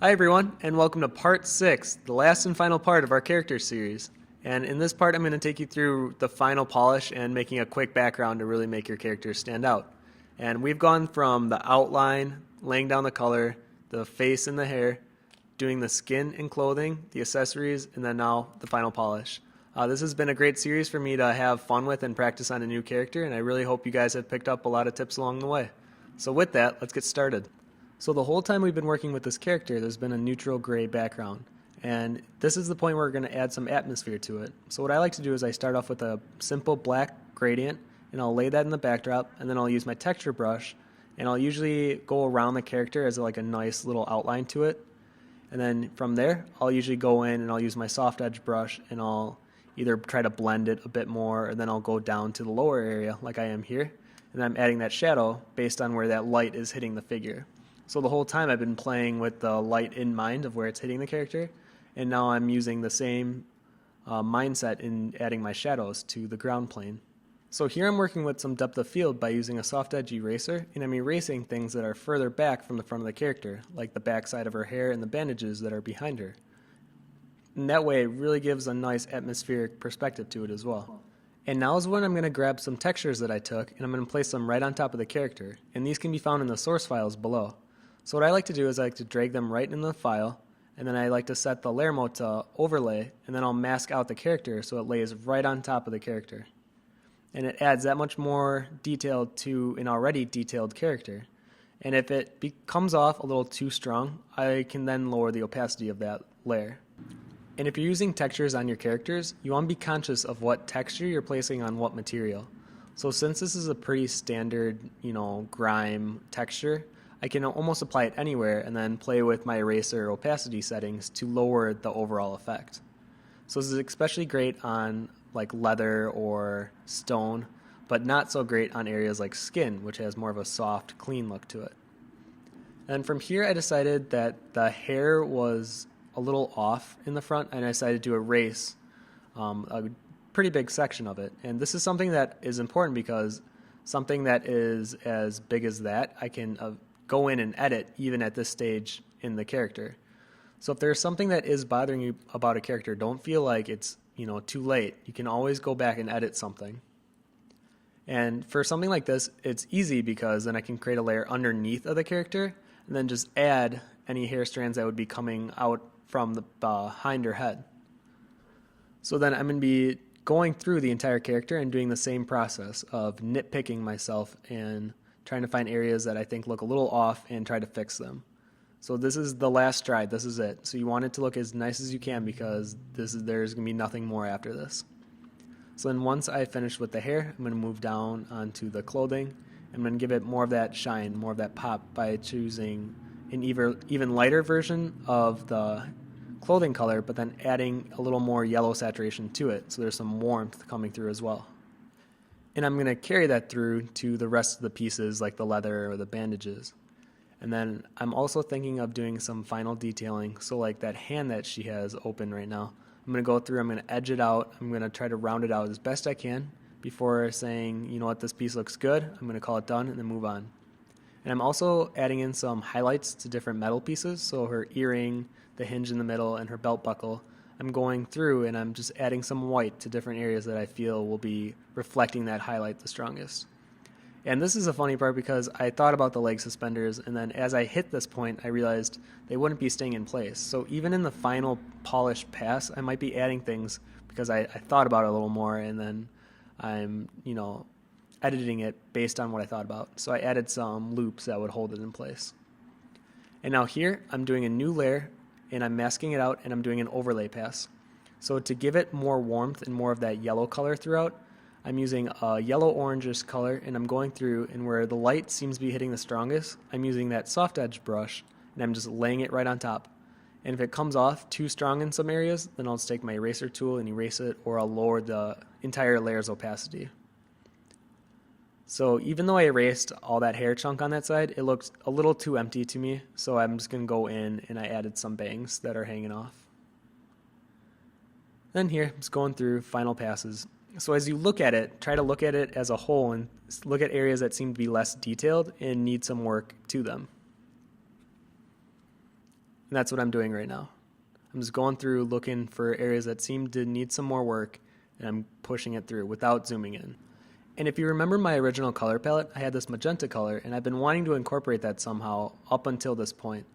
Hi everyone, and welcome to part 6, the last and final part of our character series. And in this part I'm going to take you through the final polish and making a quick background to really make your character stand out. And we've gone from the outline, laying down the color, the face and the hair, doing the skin and clothing, the accessories, and then now the final polish. This has been a great series for me to have fun with and practice on a new character, and I really hope you guys have picked up a lot of tips along the way. So with that, let's get started. So the whole time we've been working with this character, there's been a neutral gray background. And this is the point where we're going to add some atmosphere to it. So what I like to do is I start off with a simple black gradient, and I'll lay that in the backdrop, and then I'll use my texture brush, and I'll usually go around the character as like a nice little outline to it. And then from there, I'll usually go in and I'll use my soft edge brush, and I'll either try to blend it a bit more, or then I'll go down to the lower area like I am here, and I'm adding that shadow based on where that light is hitting the figure. So the whole time I've been playing with the light in mind of where it's hitting the character, and now I'm using the same mindset in adding my shadows to the ground plane. So here I'm working with some depth of field by using a soft edge eraser, and I'm erasing things that are further back from the front of the character, like the backside of her hair and the bandages that are behind her. And that way it really gives a nice atmospheric perspective to it as well. And now is when I'm going to grab some textures that I took, and I'm going to place them right on top of the character, and these can be found in the source files below. So what I like to do is I like to drag them right in the file, and then I like to set the layer mode to overlay, and then I'll mask out the character so it lays right on top of the character. And it adds that much more detail to an already detailed character. And if it comes off a little too strong, I can then lower the opacity of that layer. And if you're using textures on your characters, you want to be conscious of what texture you're placing on what material. So since this is a pretty standard, grime texture, I can almost apply it anywhere and then play with my eraser opacity settings to lower the overall effect. So this is especially great on like leather or stone, but not so great on areas like skin, which has more of a soft, clean look to it. And from here I decided that the hair was a little off in the front, and I decided to erase a pretty big section of it. And this is something that is important because something that is as big as that, I can go in and edit even at this stage in the character. So if there's something that is bothering you about a character, don't feel like it's too late. You can always go back and edit something. And for something like this, it's easy because then I can create a layer underneath of the character and then just add any hair strands that would be coming out from the behind her head. So then I'm going to be going through the entire character and doing the same process of nitpicking myself and trying to find areas that I think look a little off and try to fix them. So this is the last stride. This is it. So you want it to look as nice as you can because there's going to be nothing more after this. So then once I finish with the hair, I'm going to move down onto the clothing. I'm going to give it more of that shine, more of that pop by choosing an even lighter version of the clothing color, but then adding a little more yellow saturation to it so there's some warmth coming through as well. And I'm going to carry that through to the rest of the pieces like the leather or the bandages. And then I'm also thinking of doing some final detailing. So like that hand that she has open right now, I'm going to go through, I'm going to edge it out, I'm going to try to round it out as best I can before saying, you know what, this piece looks good, I'm going to call it done and then move on. And I'm also adding in some highlights to different metal pieces. So her earring, the hinge in the middle, and her belt buckle. I'm going through and I'm just adding some white to different areas that I feel will be reflecting that highlight the strongest. And this is a funny part because I thought about the leg suspenders, and then as I hit this point I realized they wouldn't be staying in place. So even in the final polish pass I might be adding things because I thought about it a little more, and then I'm editing it based on what I thought about. So I added some loops that would hold it in place. And now here I'm doing a new layer and I'm masking it out and I'm doing an overlay pass. So to give it more warmth and more of that yellow color throughout, I'm using a yellow-orangish color, and I'm going through, and where the light seems to be hitting the strongest, I'm using that soft edge brush and I'm just laying it right on top. And if it comes off too strong in some areas, then I'll just take my eraser tool and erase it, or I'll lower the entire layer's opacity. So even though I erased all that hair chunk on that side, it looked a little too empty to me, so I'm just going to go in and I added some bangs that are hanging off. Then here, I'm just going through final passes. So as you look at it, try to look at it as a whole and look at areas that seem to be less detailed and need some work to them. And that's what I'm doing right now. I'm just going through looking for areas that seem to need some more work, and I'm pushing it through without zooming in. And if you remember my original color palette, I had this magenta color, and I've been wanting to incorporate that somehow up until this point.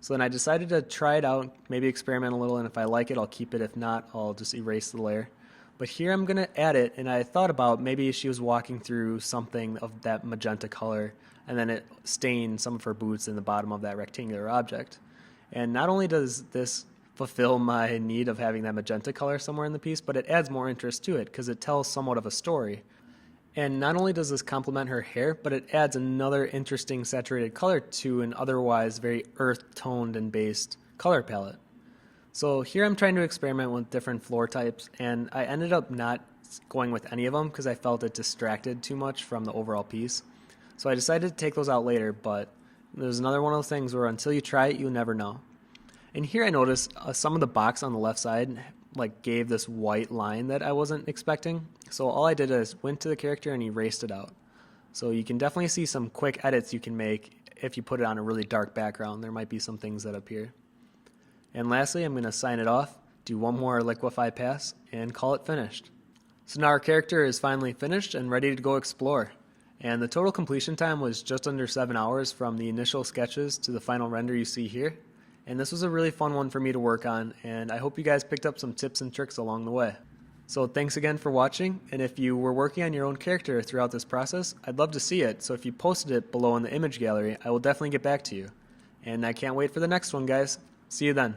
So then I decided to try it out, maybe experiment a little, and if I like it, I'll keep it. If not, I'll just erase the layer. But here I'm going to add it, and I thought about maybe she was walking through something of that magenta color, and then it stained some of her boots in the bottom of that rectangular object. And not only does this fulfill my need of having that magenta color somewhere in the piece, but it adds more interest to it because it tells somewhat of a story. And not only does this complement her hair, but it adds another interesting saturated color to an otherwise very earth-toned and based color palette. So here I'm trying to experiment with different floor types, and I ended up not going with any of them because I felt it distracted too much from the overall piece. So I decided to take those out later, but there's another one of those things where until you try it, you'll never know. And here I noticed some of the box on the left side gave this white line that I wasn't expecting. So all I did is went to the character and erased it out. So you can definitely see some quick edits you can make if you put it on a really dark background. There might be some things that appear. And lastly, I'm going to sign it off, do one more liquify pass, and call it finished. So now our character is finally finished and ready to go explore. And the total completion time was just under 7 hours from the initial sketches to the final render you see here. And this was a really fun one for me to work on, and I hope you guys picked up some tips and tricks along the way. So thanks again for watching, and if you were working on your own character throughout this process, I'd love to see it, so if you posted it below in the image gallery, I will definitely get back to you. And I can't wait for the next one, guys. See you then.